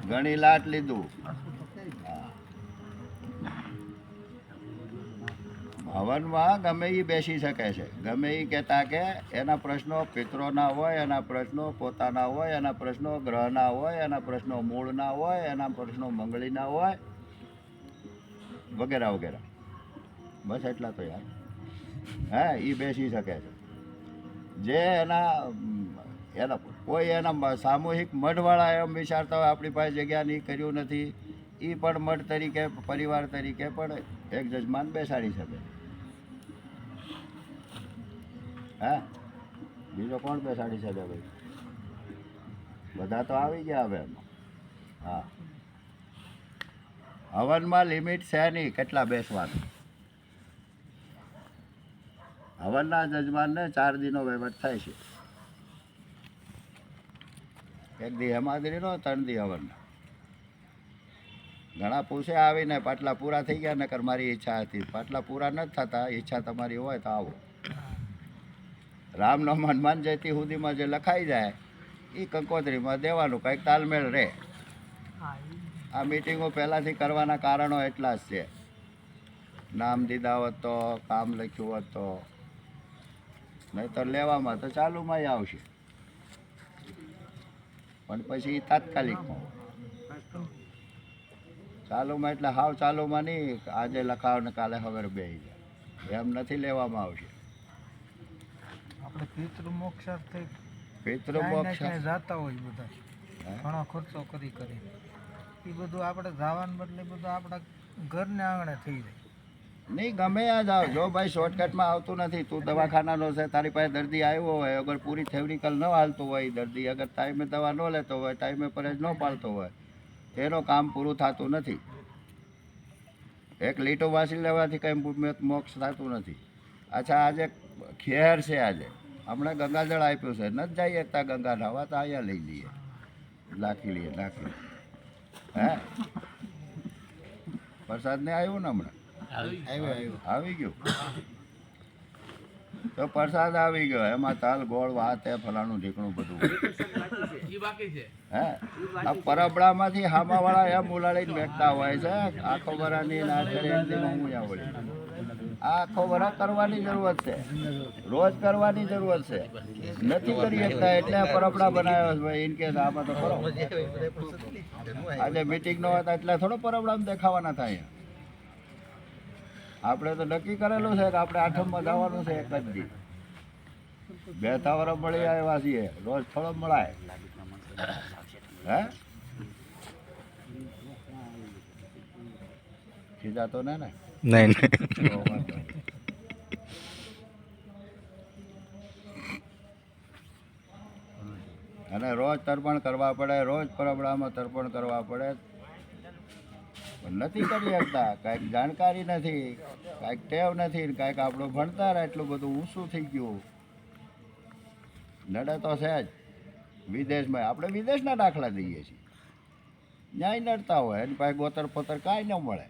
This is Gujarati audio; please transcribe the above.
ઘણી લાટ લીધું. ભવનમાં ગમે એ બેસી શકે છે. ગમે એ કહેતા કે એના પ્રશ્નો પિત્રોના હોય, એના પ્રશ્નો પોતાના હોય, એના પ્રશ્નો ગ્રહના હોય, એના પ્રશ્નો મૂળના હોય, એના પ્રશ્નો મંગળીના હોય, વગેરે વગેરે. બસ એટલા તો યાર. હે એ બેસી શકે છે. જે એના કોઈ એના સામૂહિક મઢવાળા એમ વિચારતા હોય આપણી પાસે જગ્યા નહીં, કર્યું નથી, એ પણ મઠ તરીકે પરિવાર તરીકે પણ એક જજમાન બેસાડી શકે. હા, બીજો કોણ બેસાડી શકે ભાઈ? બધા તો આવી ગયા હવે એમાં. હા, હવનમાં લિમિટ છે નહીં કેટલા બેસવાનું. હવનના જજમાનને 4 દીનો વહીવટ થાય છે. 1 દી હેમાદ્રીનો, 3 દી હવનના. ઘણા પૂછે આવીને પાટલા પૂરા થઈ ગયા, નકર મારી ઈચ્છા હતી. પાટલા પૂરા નથી થતા, ઈચ્છા તમારી હોય તો આવો. રામનો હનુમાન જયંતિ સુધીમાં જે લખાઈ જાય એ કંકોત્રીમાં દેવાનું, કંઈક તાલમેળ રહે. આ મિટિંગો પહેલાંથી કરવાના કારણો એટલા જ છે. નામ દીધા હોત તો, કામ લખ્યું હોત તો, નહીં તો લેવામાં તો ચાલુમાં આવશે, પણ પછી તાત્કાલિકમાં. ચાલુમાં એટલે હાવ ચાલુમાં નહીં, આજે લખાવ ને કાલે હવે બેસી જાય એમ નથી લેવામાં આવશે. આપણે પિતૃમોક્ષાર્થે પિતૃમોક્ષ જાતા હોય બધા ઘણો ખર્ચો કરી એ બધું આપણે જવાને બદલે બધું આપણા ઘરને આંગણે થઈ જાય. નહીં, ગમે આ જાવ. જો ભાઈ શોર્ટકટમાં આવતું નથી, તું દવાખાનાનો છે, તારી પાસે દર્દી આવ્યો હોય, અગર પૂરી થેવરિકલ ન હાલતું હોય, દર્દી અગર ટાઈમે દવા ન લેતો હોય, ટાઈમે પરેજ ન પાડતો હોય, એનું કામ પૂરું થતું નથી. એક લીટો વાસી લેવાથી કંઈ મોક્ષ થતું નથી. અચ્છા, આજે ખેર છે, આજે હમણાં ગંગાજળ આપ્યું છે, નથી જઈએ ત્યાં ગંગા નવા તો અહીંયા લઈ લઈએ, નાખી લઈએ. હે વરસાદ ને આવ્યું ને હમણાં આવી ગયું તો પ્રસાદ આવી ગયો. એમાં તાલ ગોળ વાત એ ફલાણું ઢીકણું બધું. હે આ પરબડામાંથી હામાવાળા એમ ઉલાડીને બેઠતા હોય છે. આખો વરાની આખો વરા કરવાની જરૂરત છે, રોજ કરવાની જરૂરત છે. નથી કરી શકતા એટલે પરબડા બનાવ્યો છે ભાઈ. ઇન કેસ આમાં તો કરો. આજે મિટિંગ ન હતા એટલે થોડો પરબડામાં દેખાવાના થાય. આપણે તો નક્કી કરેલું છે કે આપણે 8મમાં જવાનું છે. એક જ દી 2 વર્ષ મળી આવ્યા છીએ, રોજ થોડો મળાય. હે ખીજાતો ને નહીં. અને રોજ તર્પણ કરવા પડે, રોજ પરબડામાં તર્પણ કરવા પડે. નથી કરી શકતા, કાંઈક જાણકારી નથી, કાંઈક ટેવ નથી, કાંઈક આપણું ભણતર એટલું બધું ઊંચું થઈ ગયું. નડે તો છે જ. વિદેશમાં આપણે વિદેશના દાખલા દઈએ છીએ, ન્યાય નડતા હોય એની પાસે ગોતર પોતર કાંઈ ન મળે.